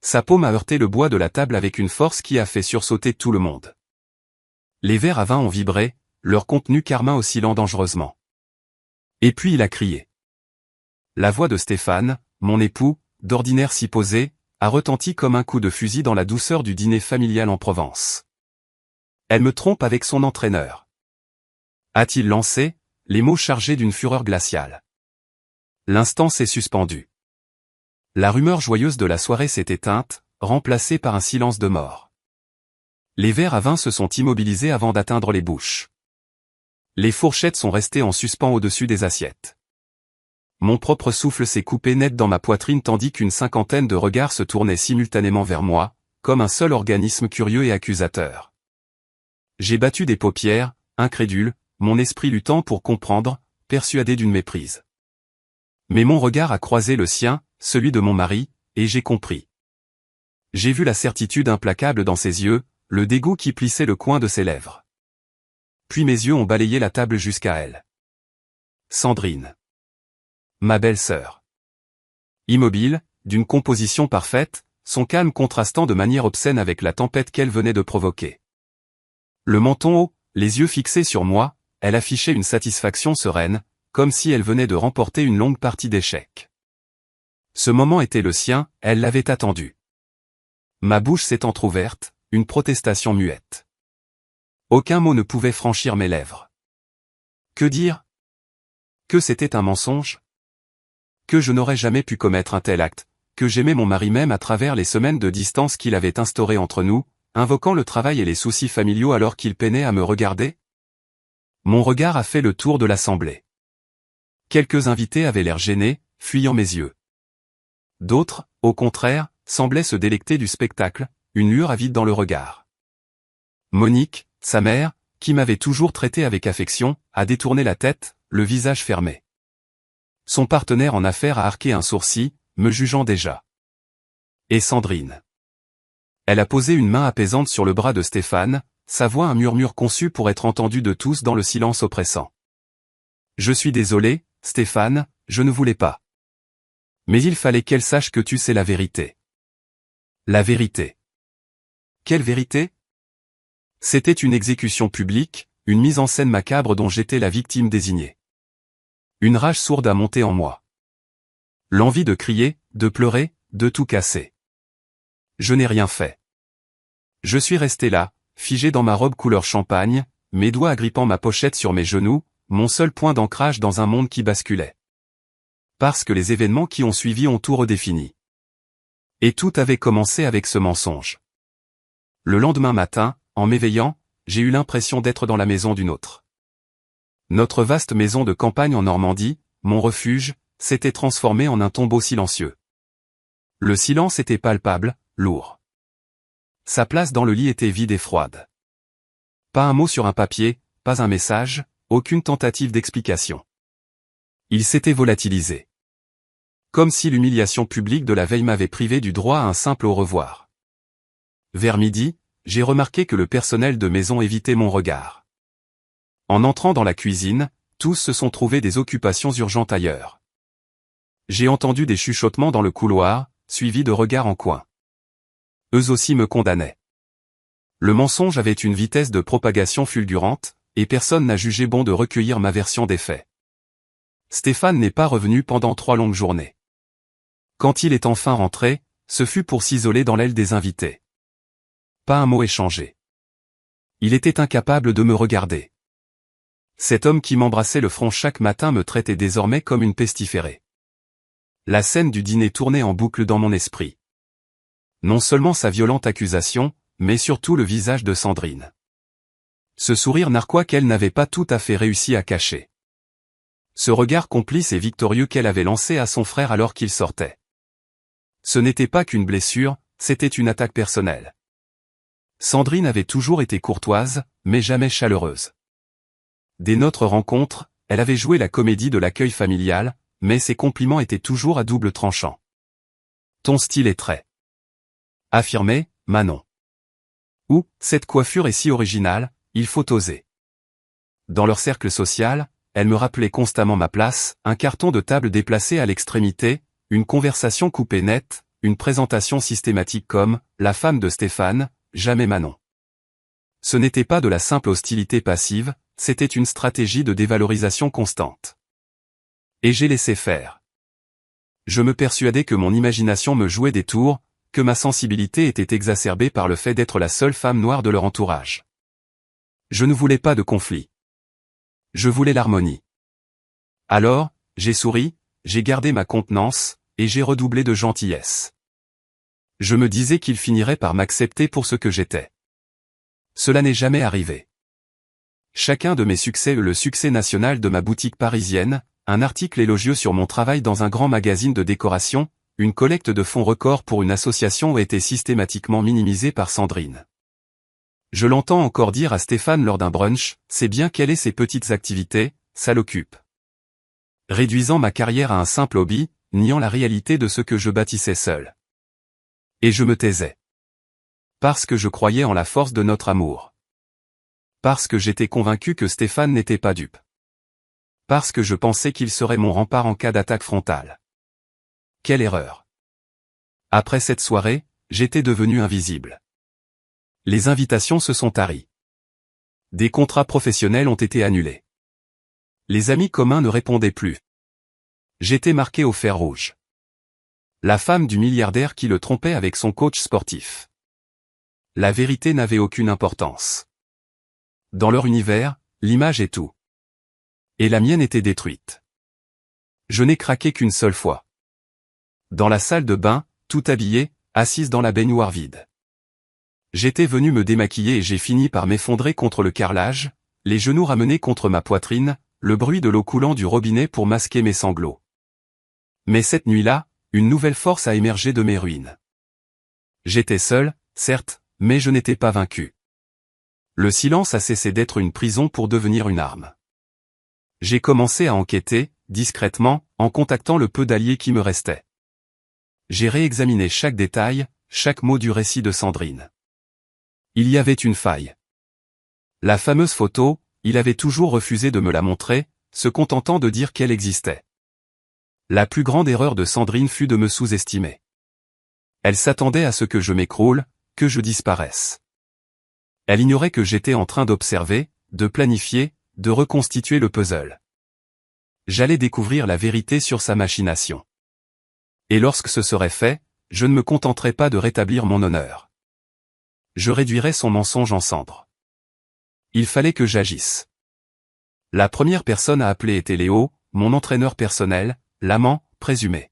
Sa paume a heurté le bois de la table avec une force qui a fait sursauter tout le monde. Les verres à vin ont vibré, leur contenu karma oscillant dangereusement. Et puis il a crié. La voix de Stéphane, mon époux, d'ordinaire si posé, a retenti comme un coup de fusil dans la douceur du dîner familial en Provence. Elle me trompe avec son entraîneur. A-t-il lancé, les mots chargés d'une fureur glaciale. L'instant s'est suspendu. La rumeur joyeuse de la soirée s'est éteinte, remplacée par un silence de mort. Les verres à vin se sont immobilisés avant d'atteindre les bouches. Les fourchettes sont restées en suspens au-dessus des assiettes. Mon propre souffle s'est coupé net dans ma poitrine tandis qu'une cinquantaine de regards se tournaient simultanément vers moi, comme un seul organisme curieux et accusateur. J'ai battu des paupières, incrédule, mon esprit luttant pour comprendre, persuadé d'une méprise. Mais mon regard a croisé le sien, celui de mon mari, et j'ai compris. J'ai vu la certitude implacable dans ses yeux, le dégoût qui plissait le coin de ses lèvres. Puis mes yeux ont balayé la table jusqu'à elle. Sandrine. Ma belle-sœur. Immobile, d'une composition parfaite, son calme contrastant de manière obscène avec la tempête qu'elle venait de provoquer. Le menton haut, les yeux fixés sur moi, elle affichait une satisfaction sereine, comme si elle venait de remporter une longue partie d'échecs. Ce moment était le sien, elle l'avait attendu. Ma bouche s'est entr'ouverte, une protestation muette. Aucun mot ne pouvait franchir mes lèvres. Que dire? Que c'était un mensonge? Que je n'aurais jamais pu commettre un tel acte, que j'aimais mon mari même à travers les semaines de distance qu'il avait instaurées entre nous, invoquant le travail et les soucis familiaux alors qu'il peinait à me regarder? Mon regard a fait le tour de l'assemblée. Quelques invités avaient l'air gênés, fuyant mes yeux. D'autres, au contraire, semblaient se délecter du spectacle, une lueur avide dans le regard. Monique, sa mère, qui m'avait toujours traité avec affection, a détourné la tête, le visage fermé. Son partenaire en affaires a arqué un sourcil, me jugeant déjà. Et Sandrine. Elle a posé une main apaisante sur le bras de Stéphane, sa voix un murmure conçu pour être entendu de tous dans le silence oppressant. Je suis désolé, Stéphane, je ne voulais pas. Mais il fallait qu'elle sache que tu sais la vérité. La vérité. Quelle vérité? C'était une exécution publique, une mise en scène macabre dont j'étais la victime désignée. Une rage sourde a monté en moi. L'envie de crier, de pleurer, de tout casser. Je n'ai rien fait. Je suis resté là, figé dans ma robe couleur champagne, mes doigts agrippant ma pochette sur mes genoux, mon seul point d'ancrage dans un monde qui basculait. Parce que les événements qui ont suivi ont tout redéfini. Et tout avait commencé avec ce mensonge. Le lendemain matin, en m'éveillant, j'ai eu l'impression d'être dans la maison d'une autre. Notre vaste maison de campagne en Normandie, mon refuge, s'était transformée en un tombeau silencieux. Le silence était palpable, lourd. Sa place dans le lit était vide et froide. Pas un mot sur un papier, pas un message, aucune tentative d'explication. Il s'était volatilisé. Comme si l'humiliation publique de la veille m'avait privé du droit à un simple au revoir. Vers midi, j'ai remarqué que le personnel de maison évitait mon regard. En entrant dans la cuisine, tous se sont trouvés des occupations urgentes ailleurs. J'ai entendu des chuchotements dans le couloir, suivis de regards en coin. Eux aussi me condamnaient. Le mensonge avait une vitesse de propagation fulgurante, et personne n'a jugé bon de recueillir ma version des faits. Stéphane n'est pas revenu pendant 3 longues journées. Quand il est enfin rentré, ce fut pour s'isoler dans l'aile des invités. Pas un mot échangé. Il était incapable de me regarder. Cet homme qui m'embrassait le front chaque matin me traitait désormais comme une pestiférée. La scène du dîner tournait en boucle dans mon esprit. Non seulement sa violente accusation, mais surtout le visage de Sandrine. Ce sourire narquois qu'elle n'avait pas tout à fait réussi à cacher. Ce regard complice et victorieux qu'elle avait lancé à son frère alors qu'il sortait. Ce n'était pas qu'une blessure, c'était une attaque personnelle. Sandrine avait toujours été courtoise, mais jamais chaleureuse. Dès notre rencontre, elle avait joué la comédie de l'accueil familial, mais ses compliments étaient toujours à double tranchant. Ton style est très affirmé, Manon. Ou, cette coiffure est si originale, il faut oser. Dans leur cercle social, elle me rappelait constamment ma place, un carton de table déplacé à l'extrémité, une conversation coupée nette, une présentation systématique comme « la femme de Stéphane, jamais Manon ». Ce n'était pas de la simple hostilité passive, c'était une stratégie de dévalorisation constante. Et j'ai laissé faire. Je me persuadais que mon imagination me jouait des tours, que ma sensibilité était exacerbée par le fait d'être la seule femme noire de leur entourage. Je ne voulais pas de conflit. Je voulais l'harmonie. Alors, j'ai souri, j'ai gardé ma contenance, et j'ai redoublé de gentillesse. Je me disais qu'il finirait par m'accepter pour ce que j'étais. Cela n'est jamais arrivé. Chacun de mes succès eut le succès national de ma boutique parisienne, un article élogieux sur mon travail dans un grand magazine de décoration, une collecte de fonds record pour une association a été systématiquement minimisée par Sandrine. Je l'entends encore dire à Stéphane lors d'un brunch, c'est bien quelle est ces petites activités, ça l'occupe. Réduisant ma carrière à un simple hobby, niant la réalité de ce que je bâtissais seul. Et je me taisais. Parce que je croyais en la force de notre amour. Parce que j'étais convaincu que Stéphane n'était pas dupe. Parce que je pensais qu'il serait mon rempart en cas d'attaque frontale. Quelle erreur. Après cette soirée, j'étais devenu invisible. Les invitations se sont taries. Des contrats professionnels ont été annulés. Les amis communs ne répondaient plus. J'étais marqué au fer rouge. La femme du milliardaire qui le trompait avec son coach sportif. La vérité n'avait aucune importance. Dans leur univers, l'image est tout. Et la mienne était détruite. Je n'ai craqué qu'une seule fois. Dans la salle de bain, tout habillé, assise dans la baignoire vide. J'étais venu me démaquiller et j'ai fini par m'effondrer contre le carrelage, les genoux ramenés contre ma poitrine, le bruit de l'eau coulant du robinet pour masquer mes sanglots. Mais cette nuit-là, une nouvelle force a émergé de mes ruines. J'étais seul, certes, mais je n'étais pas vaincu. Le silence a cessé d'être une prison pour devenir une arme. J'ai commencé à enquêter, discrètement, en contactant le peu d'alliés qui me restaient. J'ai réexaminé chaque détail, chaque mot du récit de Sandrine. Il y avait une faille. La fameuse photo, il avait toujours refusé de me la montrer, se contentant de dire qu'elle existait. La plus grande erreur de Sandrine fut de me sous-estimer. Elle s'attendait à ce que je m'écroule, que je disparaisse. Elle ignorait que j'étais en train d'observer, de planifier, de reconstituer le puzzle. J'allais découvrir la vérité sur sa machination. Et lorsque ce serait fait, je ne me contenterais pas de rétablir mon honneur. Je réduirais son mensonge en cendres. Il fallait que j'agisse. La première personne à appeler était Léo, mon entraîneur personnel, l'amant présumé.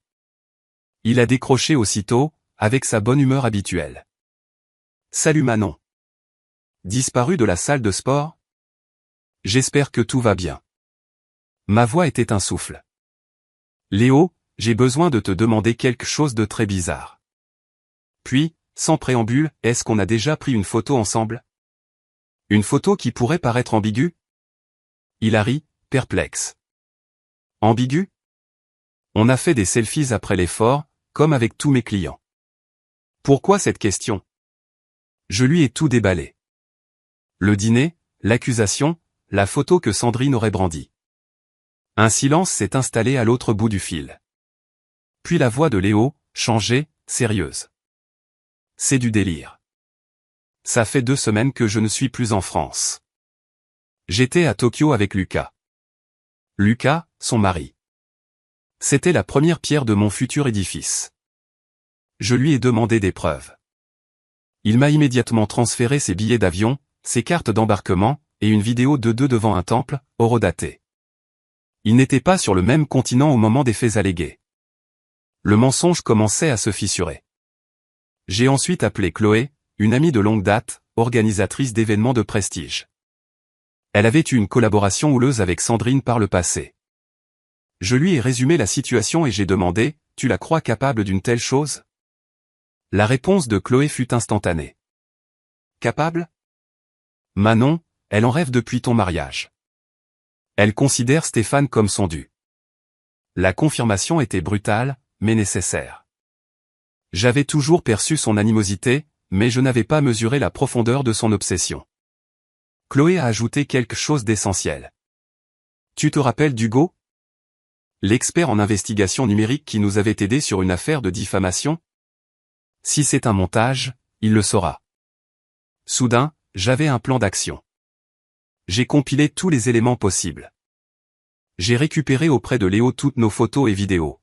Il a décroché aussitôt, avec sa bonne humeur habituelle. « Salut Manon. Disparu de la salle de sport ? J'espère que tout va bien. » Ma voix était un souffle. « Léo, j'ai besoin de te demander quelque chose de très bizarre. » Puis, sans préambule, est-ce qu'on a déjà pris une photo ensemble ? Une photo qui pourrait paraître ambiguë ? Il a ri, perplexe. Ambiguë ? On a fait des selfies après l'effort, comme avec tous mes clients. Pourquoi cette question ? Je lui ai tout déballé. Le dîner, l'accusation, la photo que Sandrine aurait brandie. Un silence s'est installé à l'autre bout du fil. Puis la voix de Léo, changée, sérieuse. C'est du délire. Ça fait 2 semaines que je ne suis plus en France. J'étais à Tokyo avec Lucas. Lucas, son mari. C'était la première pierre de mon futur édifice. Je lui ai demandé des preuves. Il m'a immédiatement transféré ses billets d'avion, ses cartes d'embarquement, et une vidéo de 2 devant un temple, horodaté. Il n'était pas sur le même continent au moment des faits allégués. Le mensonge commençait à se fissurer. J'ai ensuite appelé Chloé, une amie de longue date, organisatrice d'événements de prestige. Elle avait eu une collaboration houleuse avec Sandrine par le passé. Je lui ai résumé la situation et j'ai demandé, « Tu la crois capable d'une telle chose ?» La réponse de Chloé fut instantanée. « Capable ? Manon, elle en rêve depuis ton mariage. Elle considère Stéphane comme son dû. » La confirmation était brutale, mais nécessaire. J'avais toujours perçu son animosité, mais je n'avais pas mesuré la profondeur de son obsession. Chloé a ajouté quelque chose d'essentiel. « Tu te rappelles d'Hugo ? L'expert en investigation numérique qui nous avait aidés sur une affaire de diffamation ? Si c'est un montage, il le saura. Soudain, j'avais un plan d'action. J'ai compilé tous les éléments possibles. J'ai récupéré auprès de Léo toutes nos photos et vidéos.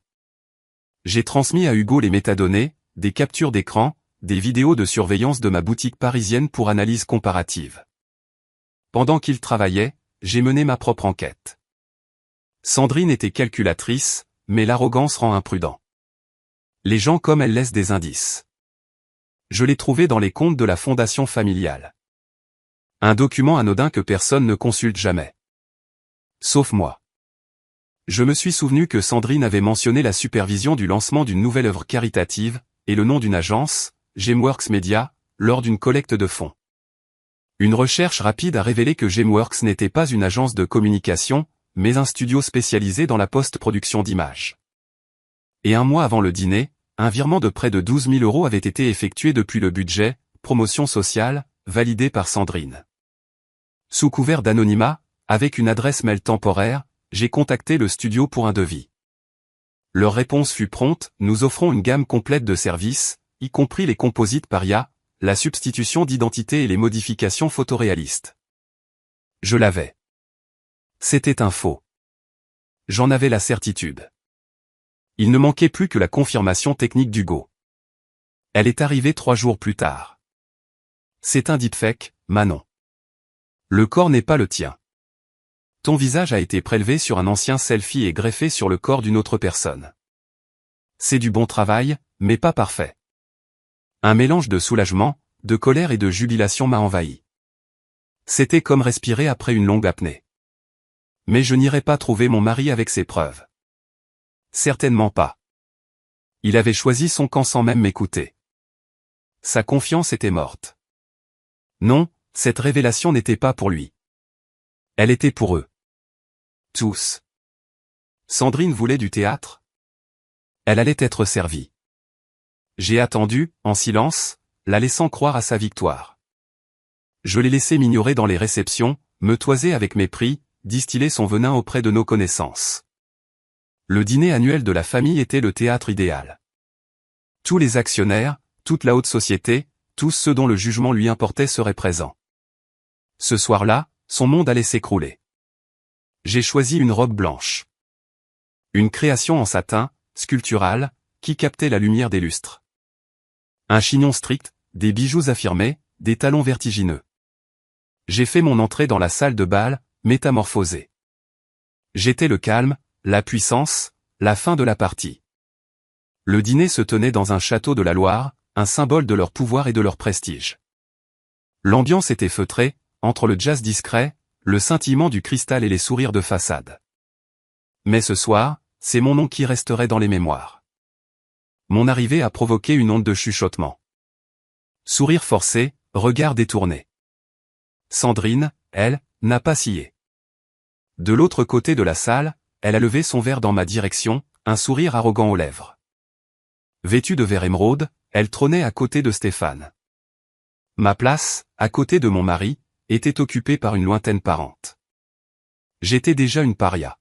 J'ai transmis à Hugo les métadonnées, des captures d'écran, des vidéos de surveillance de ma boutique parisienne pour analyse comparative. Pendant qu'il travaillait, j'ai mené ma propre enquête. Sandrine était calculatrice, mais l'arrogance rend imprudent. Les gens comme elle laissent des indices. Je l'ai trouvé dans les comptes de la fondation familiale. Un document anodin que personne ne consulte jamais. Sauf moi. Je me suis souvenu que Sandrine avait mentionné la supervision du lancement d'une nouvelle œuvre caritative, et le nom d'une agence, Gameworks Media, lors d'une collecte de fonds. Une recherche rapide a révélé que Gameworks n'était pas une agence de communication, mais un studio spécialisé dans la post-production d'images. Et un mois avant le dîner, un virement de près de 12 000 € avait été effectué depuis le budget, promotion sociale, validé par Sandrine. Sous couvert d'anonymat, avec une adresse mail temporaire, j'ai contacté le studio pour un devis. Leur réponse fut prompte, nous offrons une gamme complète de services, y compris les composites par IA, la substitution d'identité et les modifications photoréalistes. Je l'avais. C'était un faux. J'en avais la certitude. Il ne manquait plus que la confirmation technique d'Hugo. Elle est arrivée 3 jours plus tard. C'est un deepfake, Manon. Le corps n'est pas le tien. Ton visage a été prélevé sur un ancien selfie et greffé sur le corps d'une autre personne. C'est du bon travail, mais pas parfait. Un mélange de soulagement, de colère et de jubilation m'a envahi. C'était comme respirer après une longue apnée. Mais je n'irai pas trouver mon mari avec ces preuves. Certainement pas. Il avait choisi son camp sans même m'écouter. Sa confiance était morte. Non, cette révélation n'était pas pour lui. Elle était pour eux. Tous. Sandrine voulait du théâtre. Elle allait être servie. J'ai attendu, en silence, la laissant croire à sa victoire. Je l'ai laissé m'ignorer dans les réceptions, me toiser avec mépris, distiller son venin auprès de nos connaissances. Le dîner annuel de la famille était le théâtre idéal. Tous les actionnaires, toute la haute société, tous ceux dont le jugement lui importait seraient présents. Ce soir-là, son monde allait s'écrouler. J'ai choisi une robe blanche. Une création en satin, sculpturale, qui captait la lumière des lustres. Un chignon strict, des bijoux affirmés, des talons vertigineux. J'ai fait mon entrée dans la salle de bal, métamorphosée. J'étais le calme, la puissance, la fin de la partie. Le dîner se tenait dans un château de la Loire, un symbole de leur pouvoir et de leur prestige. L'ambiance était feutrée, entre le jazz discret, le scintillement du cristal et les sourires de façade. Mais ce soir, c'est mon nom qui resterait dans les mémoires. Mon arrivée a provoqué une onde de chuchotement. Sourire forcé, regard détourné. Sandrine, elle, n'a pas scié. De l'autre côté de la salle, elle a levé son verre dans ma direction, un sourire arrogant aux lèvres. Vêtue de vert émeraude, elle trônait à côté de Stéphane. Ma place, à côté de mon mari, était occupée par une lointaine parente. J'étais déjà une paria.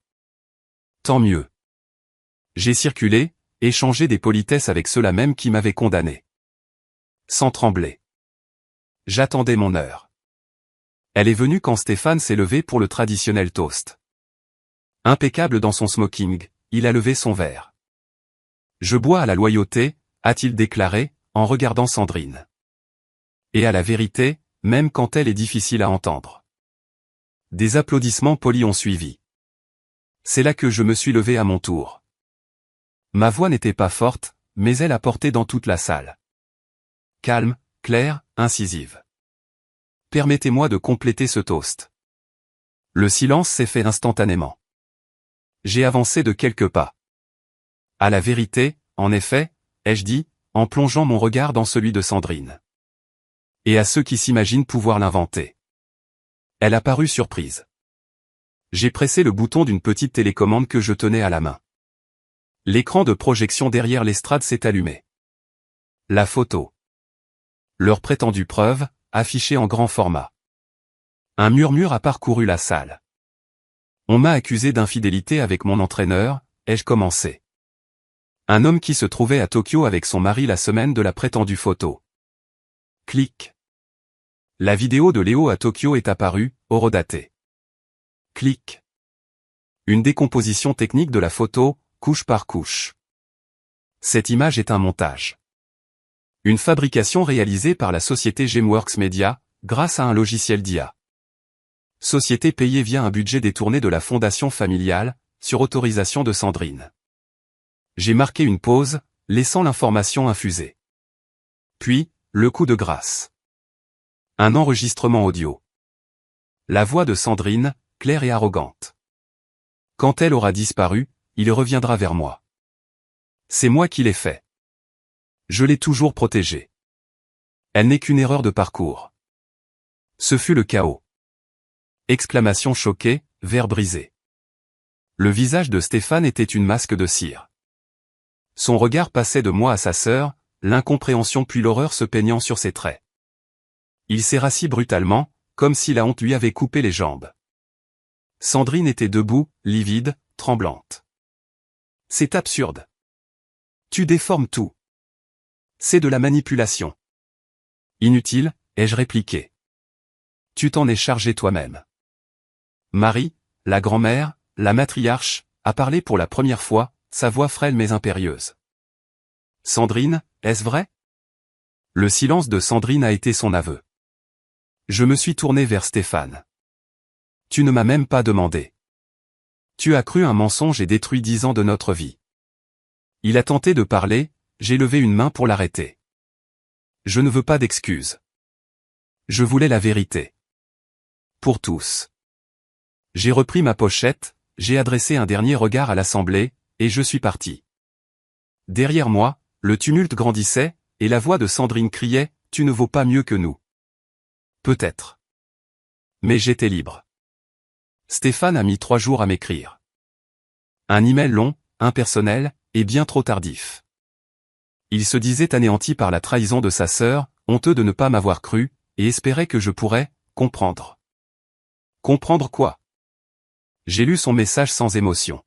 Tant mieux. J'ai circulé, échangé des politesses avec ceux-là même qui m'avaient condamné. Sans trembler. J'attendais mon heure. Elle est venue quand Stéphane s'est levé pour le traditionnel toast. Impeccable dans son smoking, il a levé son verre. Je bois à la loyauté, a-t-il déclaré, en regardant Sandrine. Et à la vérité, même quand elle est difficile à entendre. Des applaudissements polis ont suivi. C'est là que je me suis levé à mon tour. Ma voix n'était pas forte, mais elle a porté dans toute la salle. Calme, claire, incisive. Permettez-moi de compléter ce toast. Le silence s'est fait instantanément. J'ai avancé de quelques pas. À la vérité, en effet, ai-je dit, en plongeant mon regard dans celui de Sandrine. Et à ceux qui s'imaginent pouvoir l'inventer. Elle a paru surprise. J'ai pressé le bouton d'une petite télécommande que je tenais à la main. L'écran de projection derrière l'estrade s'est allumé. La photo. Leur prétendue preuve, affichée en grand format. Un murmure a parcouru la salle. On m'a accusé d'infidélité avec mon entraîneur, ai-je commencé. Un homme qui se trouvait à Tokyo avec son mari la semaine de la prétendue photo. Clic. La vidéo de Léo à Tokyo est apparue, horodatée. Clic. Une décomposition technique de la photo, couche par couche. Cette image est un montage. Une fabrication réalisée par la société Gameworks Media, grâce à un logiciel d'IA. Société payée via un budget détourné de la fondation familiale, sur autorisation de Sandrine. J'ai marqué une pause, laissant l'information infuser. Puis, le coup de grâce. Un enregistrement audio. La voix de Sandrine, claire et arrogante. Quand elle aura disparu, il reviendra vers moi. C'est moi qui l'ai fait. Je l'ai toujours protégée. Elle n'est qu'une erreur de parcours. Ce fut le chaos. Exclamation choquée, verre brisé. Le visage de Stéphane était une masque de cire. Son regard passait de moi à sa sœur, l'incompréhension puis l'horreur se peignant sur ses traits. Il s'est rassis brutalement, comme si la honte lui avait coupé les jambes. Sandrine était debout, livide, tremblante. C'est absurde. Tu déformes tout. C'est de la manipulation. Inutile, ai-je répliqué. Tu t'en es chargé toi-même. Marie, la grand-mère, la matriarche, a parlé pour la première fois, sa voix frêle mais impérieuse. Sandrine, est-ce vrai? Le silence de Sandrine a été son aveu. Je me suis tourné vers Stéphane. Tu ne m'as même pas demandé. Tu as cru un mensonge et détruit 10 ans de notre vie. Il a tenté de parler, j'ai levé une main pour l'arrêter. Je ne veux pas d'excuses. Je voulais la vérité. Pour tous. J'ai repris ma pochette, j'ai adressé un dernier regard à l'assemblée, et je suis parti. Derrière moi, le tumulte grandissait, et la voix de Sandrine criait, « Tu ne vaux pas mieux que nous. » Peut-être. Mais j'étais libre. Stéphane a mis 3 jours à m'écrire. Un email long, impersonnel, et bien trop tardif. Il se disait anéanti par la trahison de sa sœur, honteux de ne pas m'avoir cru, et espérait que je pourrais comprendre. Comprendre quoi? J'ai lu son message sans émotion.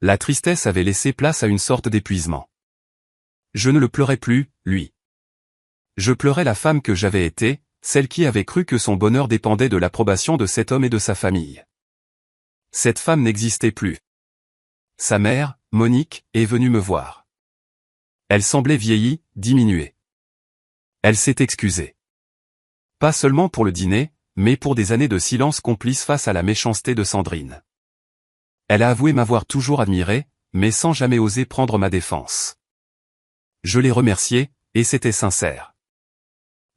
La tristesse avait laissé place à une sorte d'épuisement. Je ne le pleurais plus, lui. Je pleurais la femme que j'avais été, celle qui avait cru que son bonheur dépendait de l'approbation de cet homme et de sa famille. Cette femme n'existait plus. Sa mère, Monique, est venue me voir. Elle semblait vieillie, diminuée. Elle s'est excusée. Pas seulement pour le dîner, mais pour des années de silence complice face à la méchanceté de Sandrine. Elle a avoué m'avoir toujours admiré, mais sans jamais oser prendre ma défense. Je l'ai remerciée, et c'était sincère.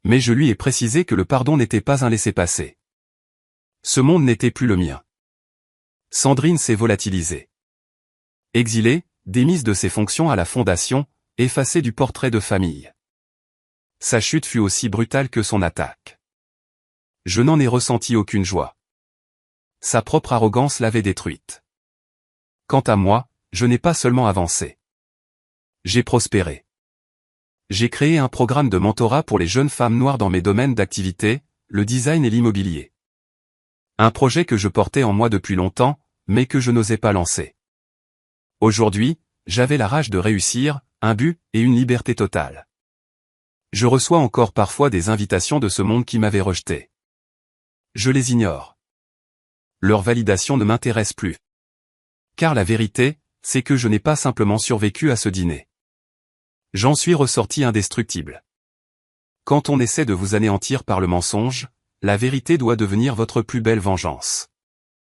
Mais je lui ai précisé que le pardon n'était pas un laissez-passer. Ce monde n'était plus le mien. Sandrine s'est volatilisée. Exilée, démise de ses fonctions à la fondation, effacée du portrait de famille. Sa chute fut aussi brutale que son attaque. Je n'en ai ressenti aucune joie. Sa propre arrogance l'avait détruite. Quant à moi, je n'ai pas seulement avancé. J'ai prospéré. J'ai créé un programme de mentorat pour les jeunes femmes noires dans mes domaines d'activité, le design et l'immobilier. Un projet que je portais en moi depuis longtemps, mais que je n'osais pas lancer. Aujourd'hui, j'avais la rage de réussir, un but et une liberté totale. Je reçois encore parfois des invitations de ce monde qui m'avait rejeté. Je les ignore. Leur validation ne m'intéresse plus. Car la vérité, c'est que je n'ai pas simplement survécu à ce dîner. J'en suis ressorti indestructible. Quand on essaie de vous anéantir par le mensonge, la vérité doit devenir votre plus belle vengeance.